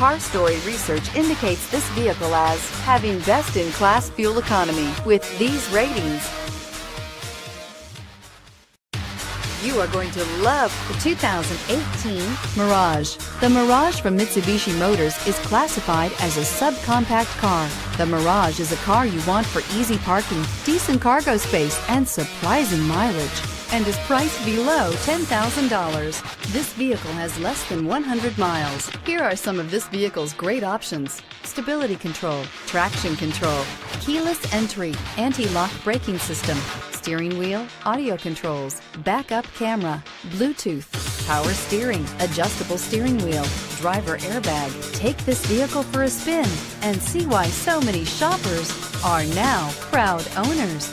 Car Story research indicates this vehicle as having best-in-class fuel economy with these ratings. You are going to love the 2018 Mirage. The Mirage from Mitsubishi Motors is classified as a subcompact car. The Mirage is a car you want for easy parking, decent cargo space, and surprising mileage, and is priced below $10,000. This vehicle has less than 100 miles. Here are some of this vehicle's great options: stability control, traction control, keyless entry, anti-lock braking system, steering wheel audio controls, backup camera, Bluetooth, power steering, adjustable steering wheel, driver airbag. Take this vehicle for a spin and see why so many shoppers are now proud owners.